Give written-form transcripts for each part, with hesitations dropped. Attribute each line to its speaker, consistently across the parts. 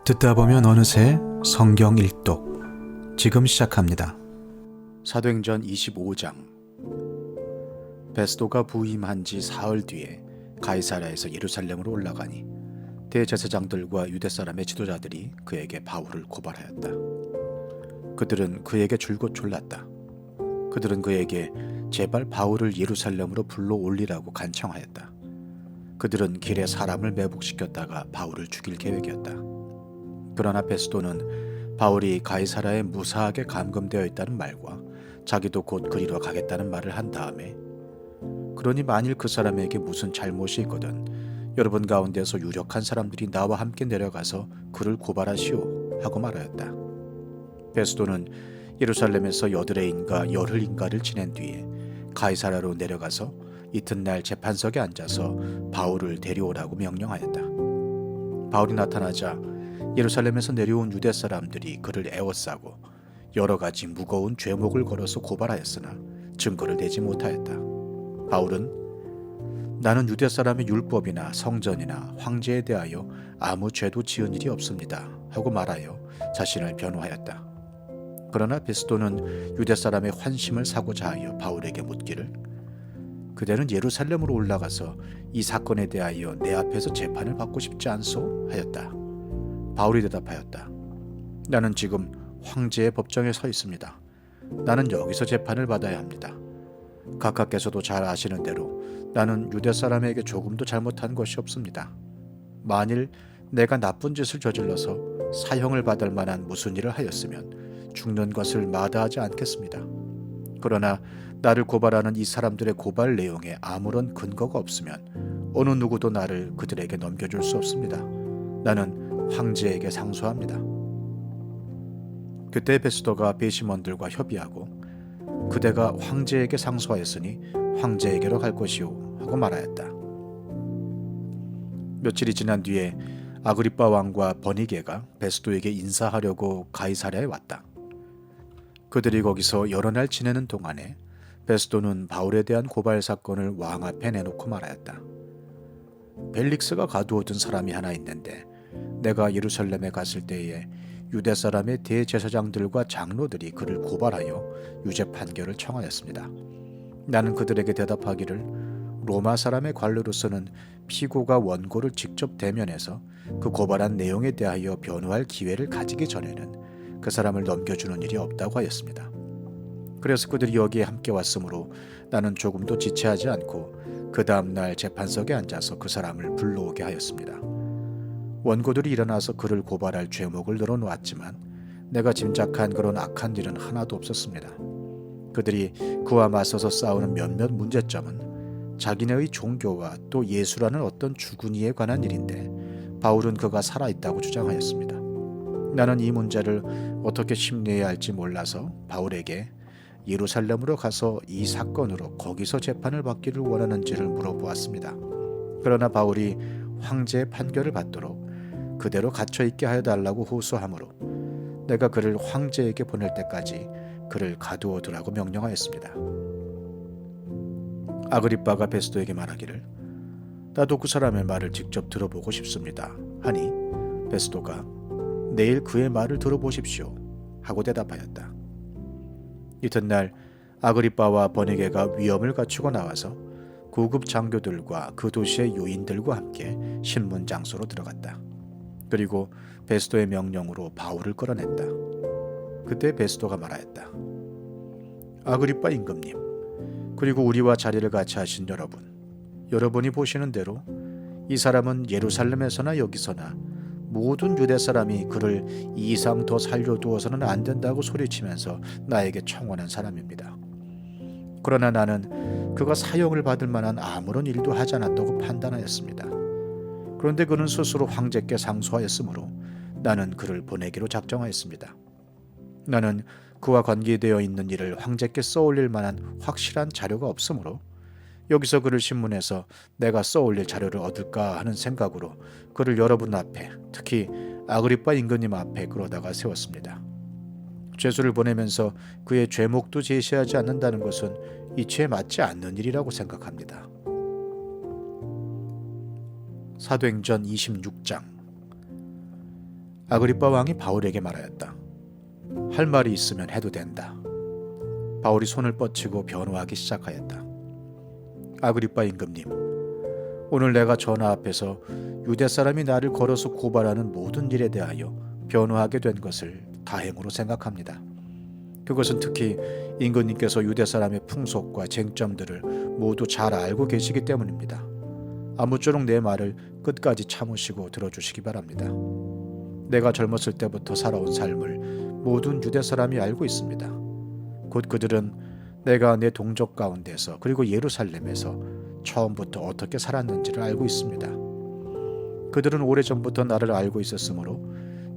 Speaker 1: 듣다 보면 어느새 성경 일독 지금 시작합니다. 사도행전 25장. 베스도가 부임한 지 사흘 뒤에 가이사랴에서 예루살렘으로 올라가니 대제사장들과 유대 사람의 지도자들이 그에게 바울을 고발하였다. 그들은 그에게 줄곧 졸랐다. 그들은 그에게 제발 바울을 예루살렘으로 불러 올리라고 간청하였다. 그들은 길에 사람을 매복시켰다가 바울을 죽일 계획이었다. 그러나 베스도는 바울이 가이사랴에 무사하게 감금되어 있다는 말과 자기도 곧 그리로 가겠다는 말을 한 다음에, 그러니 만일 그 사람에게 무슨 잘못이 있거든 여러분 가운데서 유력한 사람들이 나와 함께 내려가서 그를 고발하시오 하고 말하였다. 베스도는 예루살렘에서 여드레인과 열흘인가를 지낸 뒤에 가이사랴로 내려가서 이튿날 재판석에 앉아서 바울을 데려오라고 명령하였다. 바울이 나타나자 예루살렘에서 내려온 유대 사람들이 그를 에워싸고 여러 가지 무거운 죄목을 걸어서 고발하였으나 증거를 내지 못하였다. 바울은 나는 유대 사람의 율법이나 성전이나 황제에 대하여 아무 죄도 지은 일이 없습니다 하고 말하여 자신을 변호하였다. 그러나 베스도는 유대 사람의 환심을 사고자 하여 바울에게 묻기를, 그대는 예루살렘으로 올라가서 이 사건에 대하여 내 앞에서 재판을 받고 싶지 않소? 하였다. 바울이 대답하였다. 나는 지금 황제의 법정에 서 있습니다. 나는 여기서 재판을 받아야 합니다. 각하께서도 잘 아시는 대로 나는 유대 사람에게 조금도 잘못한 것이 없습니다. 만일 내가 나쁜 짓을 저질러서 사형을 받을 만한 무슨 일을 하였으면 죽는 것을 마다하지 않겠습니다. 그러나 나를 고발하는 이 사람들의 고발 내용에 아무런 근거가 없으면 어느 누구도 나를 그들에게 넘겨줄 수 없습니다. 나는 황제에게 상소합니다. 그때 베스도가 배심원들과 협의하고 그대가 황제에게 상소하였으니 황제에게로 갈 것이오 하고 말하였다. 며칠이 지난 뒤에 아그리빠 왕과 버니게가 베스도에게 인사하려고 가이사랴에 왔다. 그들이 거기서 여러 날 지내는 동안에 베스도는 바울에 대한 고발 사건을 왕 앞에 내놓고 말하였다. 벨릭스가 가두어둔 사람이 하나 있는데 내가 예루살렘에 갔을 때에 유대 사람의 대제사장들과 장로들이 그를 고발하여 유죄 판결을 청하였습니다. 나는 그들에게 대답하기를, 로마 사람의 관료로서는 피고가 원고를 직접 대면해서 그 고발한 내용에 대하여 변호할 기회를 가지기 전에는 그 사람을 넘겨주는 일이 없다고 하였습니다. 그래서 그들이 여기에 함께 왔으므로 나는 조금도 지체하지 않고 그 다음날 재판석에 앉아서 그 사람을 불러오게 하였습니다. 원고들이 일어나서 그를 고발할 죄목을 늘어놓았지만 내가 짐작한 그런 악한 일은 하나도 없었습니다. 그들이 그와 맞서서 싸우는 몇몇 문제점은 자기네의 종교와 또 예수라는 어떤 주군이에 관한 일인데 바울은 그가 살아있다고 주장하였습니다. 나는 이 문제를 어떻게 심리해야 할지 몰라서 바울에게 예루살렘으로 가서 이 사건으로 거기서 재판을 받기를 원하는지를 물어보았습니다. 그러나 바울이 황제의 판결을 받도록 그대로 갇혀있게 하여 달라고 호소하므로 내가 그를 황제에게 보낼 때까지 그를 가두어 두라고 명령하였습니다. 아그리빠가 베스도에게 말하기를, 나도 그 사람의 말을 직접 들어보고 싶습니다 하니 베스도가 내일 그의 말을 들어보십시오 하고 대답하였다. 이튿날 아그리빠와 버니게가 위엄을 갖추고 나와서 고급 장교들과 그 도시의 요인들과 함께 신문 장소로 들어갔다. 그리고 베스도의 명령으로 바울을 끌어냈다. 그때 베스도가 말하였다. 아그리빠 임금님, 그리고 우리와 자리를 같이 하신 여러분이 보시는 대로 이 사람은 예루살렘에서나 여기서나 모든 유대 사람이 그를 이 이상 더 살려두어서는 안 된다고 소리치면서 나에게 청원한 사람입니다. 그러나 나는 그가 사형을 받을 만한 아무런 일도 하지 않았다고 판단하였습니다. 그런데 그는 스스로 황제께 상소하였으므로 나는 그를 보내기로 작정하였습니다. 나는 그와 관계되어 있는 일을 황제께 써올릴 만한 확실한 자료가 없으므로 여기서 그를 신문해서 내가 써올릴 자료를 얻을까 하는 생각으로 그를 여러분 앞에, 특히 아그리빠 임금님 앞에 끌어다가 세웠습니다. 죄수를 보내면서 그의 죄목도 제시하지 않는다는 것은 이치에 맞지 않는 일이라고 생각합니다. 사도행전 26장. 아그리빠 왕이 바울에게 말하였다. 할 말이 있으면 해도 된다. 바울이 손을 뻗치고 변호하기 시작하였다. 아그리빠 임금님, 오늘 내가 전하 앞에서 유대 사람이 나를 걸어서 고발하는 모든 일에 대하여 변호하게 된 것을 다행으로 생각합니다. 그것은 특히 임금님께서 유대 사람의 풍속과 쟁점들을 모두 잘 알고 계시기 때문입니다. 아무쪼록 내 말을 끝까지 참으시고 들어주시기 바랍니다. 내가 젊었을 때부터 살아온 삶을 모든 유대 사람이 알고 있습니다. 곧 그들은 내가 내 동족 가운데서 그리고 예루살렘에서 처음부터 어떻게 살았는지를 알고 있습니다. 그들은 오래전부터 나를 알고 있었으므로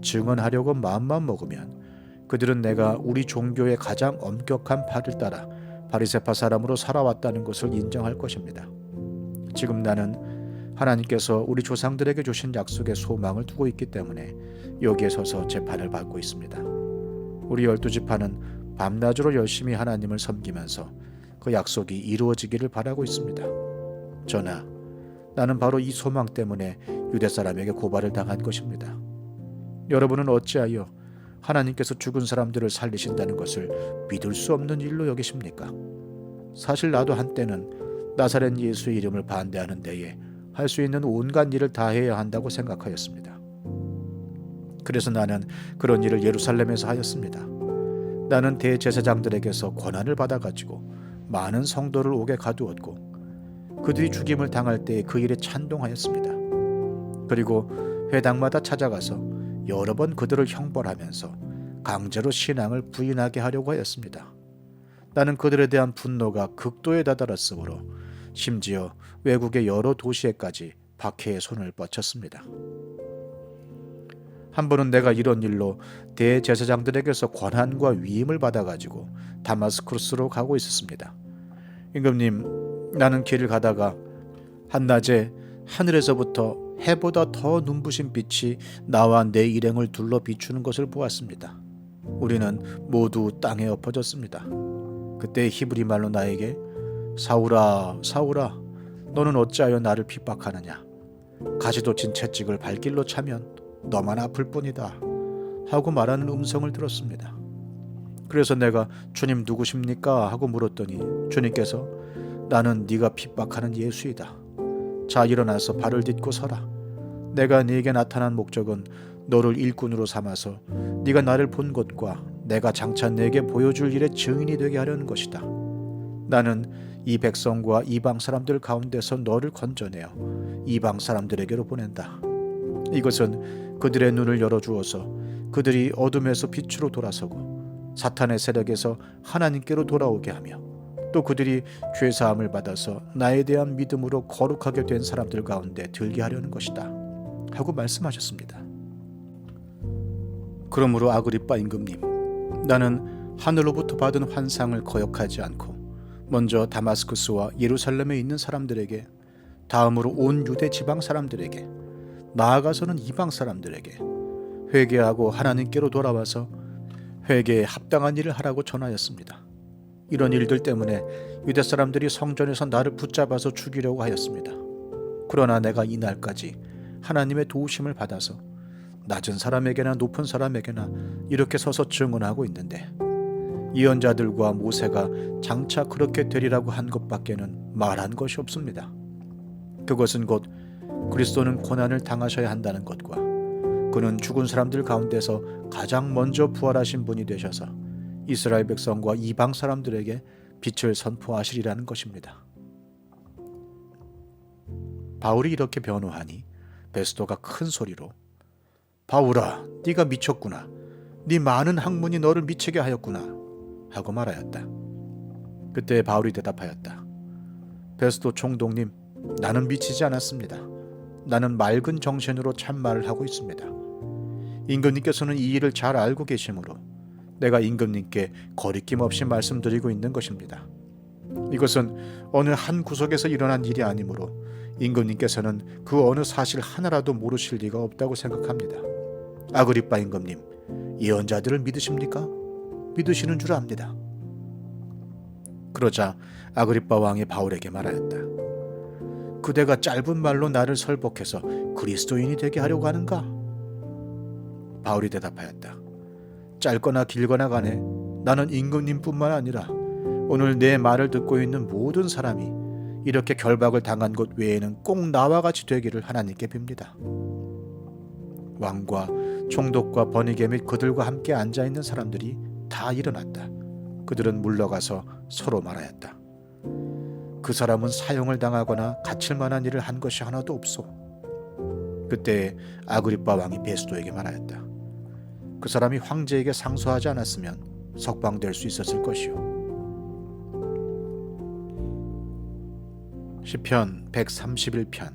Speaker 1: 증언하려고 마음만 먹으면 그들은 내가 우리 종교의 가장 엄격한 바를 따라 바리새파 사람으로 살아왔다는 것을 인정할 것입니다. 지금 나는 하나님께서 우리 조상들에게 주신 약속의 소망을 두고 있기 때문에 여기에 서서 재판을 받고 있습니다. 우리 12지파는 밤낮으로 열심히 하나님을 섬기면서 그 약속이 이루어지기를 바라고 있습니다. 전하, 나는 바로 이 소망 때문에 유대 사람에게 고발을 당한 것입니다. 여러분은 어찌하여 하나님께서 죽은 사람들을 살리신다는 것을 믿을 수 없는 일로 여기십니까? 사실 나도 한때는 나사렛 예수의 이름을 반대하는 데에 할 수 있는 온갖 일을 다 해야 한다고 생각하였습니다. 그래서 나는 그런 일을 예루살렘에서 하였습니다. 나는 대제사장들에게서 권한을 받아가지고 많은 성도를 옥에 가두었고 그들이 죽임을 당할 때에 그 일에 찬동하였습니다. 그리고 회당마다 찾아가서 여러 번 그들을 형벌하면서 강제로 신앙을 부인하게 하려고 하였습니다. 나는 그들에 대한 분노가 극도에 다다랐으므로 심지어 외국의 여러 도시에까지 박해의 손을 뻗쳤습니다. 한 번은 내가 이런 일로 대제사장들에게서 권한과 위임을 받아가지고 다마스쿠스로 가고 있었습니다. 임금님, 나는 길을 가다가 한낮에 하늘에서부터 해보다 더 눈부신 빛이 나와 내 일행을 둘러 비추는 것을 보았습니다. 우리는 모두 땅에 엎어졌습니다. 그때 히브리 말로 나에게 사울아, 사울아, 너는 어찌하여 나를 핍박하느냐? 가시도 진 채찍을 발길로 차면 너만 아플 뿐이다 하고 말하는 음성을 들었습니다. 그래서 내가 주님 누구십니까? 하고 물었더니 주님께서 나는 네가 핍박하는 예수이다. 자, 일어나서 발을 딛고 서라. 내가 네게 나타난 목적은 너를 일꾼으로 삼아서 네가 나를 본 것과 내가 장차 네게 보여줄 일의 증인이 되게 하려는 것이다. 나는 이 백성과 이방 사람들 가운데서 너를 건져내어 이방 사람들에게로 보낸다. 이것은 그들의 눈을 열어주어서 그들이 어둠에서 빛으로 돌아서고 사탄의 세력에서 하나님께로 돌아오게 하며 또 그들이 죄사함을 받아서 나에 대한 믿음으로 거룩하게 된 사람들 가운데 들게 하려는 것이다 하고 말씀하셨습니다. 그러므로 아그리빠 임금님, 나는 하늘로부터 받은 환상을 거역하지 않고 먼저 다마스쿠스와 예루살렘에 있는 사람들에게, 다음으로 온 유대 지방 사람들에게, 나아가서는 이방 사람들에게 회개하고 하나님께로 돌아와서 회개에 합당한 일을 하라고 전하였습니다. 이런 일들 때문에 유대 사람들이 성전에서 나를 붙잡아서 죽이려고 하였습니다. 그러나 내가 이날까지 하나님의 도우심을 받아서 낮은 사람에게나 높은 사람에게나 이렇게 서서 증언하고 있는데 예언자들과 모세가 장차 그렇게 되리라고 한 것밖에는 말한 것이 없습니다. 그것은 곧 그리스도는 고난을 당하셔야 한다는 것과 그는 죽은 사람들 가운데서 가장 먼저 부활하신 분이 되셔서 이스라엘 백성과 이방 사람들에게 빛을 선포하시리라는 것입니다. 바울이 이렇게 변호하니 베스도가 큰 소리로 바울아, 네가 미쳤구나. 네 많은 학문이 너를 미치게 하였구나 하고 말하였다. 그때 바울이 대답하였다. 베스도 총독님, 나는 미치지 않았습니다. 나는 맑은 정신으로 참말을 하고 있습니다. 임금님께서는 이 일을 잘 알고 계시므로 내가 임금님께 거리낌 없이 말씀드리고 있는 것입니다. 이것은 어느 한 구석에서 일어난 일이 아니므로 임금님께서는 그 어느 사실 하나라도 모르실 리가 없다고 생각합니다. 아그리빠 임금님, 예언자들을 믿으십니까? 믿으시는 줄 압니다. 그러자 아그리빠 왕이 바울에게 말하였다. 그대가 짧은 말로 나를 설복해서 그리스도인이 되게 하려고 하는가? 바울이 대답하였다. 짧거나 길거나 간에 나는 임금님뿐만 아니라 오늘 내 말을 듣고 있는 모든 사람이 이렇게 결박을 당한 곳 외에는 꼭 나와 같이 되기를 하나님께 빕니다. 왕과 총독과 번이게 및 그들과 함께 앉아있는 사람들이 다 일어났다. 그들은 물러가서 서로 말하였다. 그 사람은 사형을 당하거나 갇힐 만한 일을 한 것이 하나도 없소. 그때 아그리빠 왕이 베스도에게 말하였다. 그 사람이 황제에게 상소하지 않았으면 석방될 수 있었을 것이요. 시편 131편.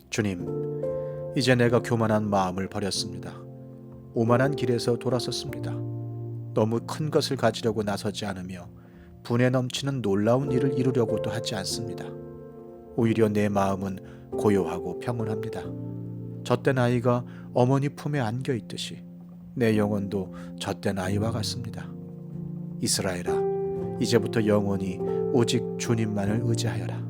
Speaker 1: 주님, 이제 내가 교만한 마음을 버렸습니다. 오만한 길에서 돌아섰습니다. 너무 큰 것을 가지려고 나서지 않으며 분에 넘치는 놀라운 일을 이루려고도 하지 않습니다. 오히려 내 마음은 고요하고 평온합니다. 젖된 아이가 어머니 품에 안겨 있듯이 내 영혼도 젖된 아이와 같습니다. 이스라엘아, 이제부터 영원히 오직 주님만을 의지하여라.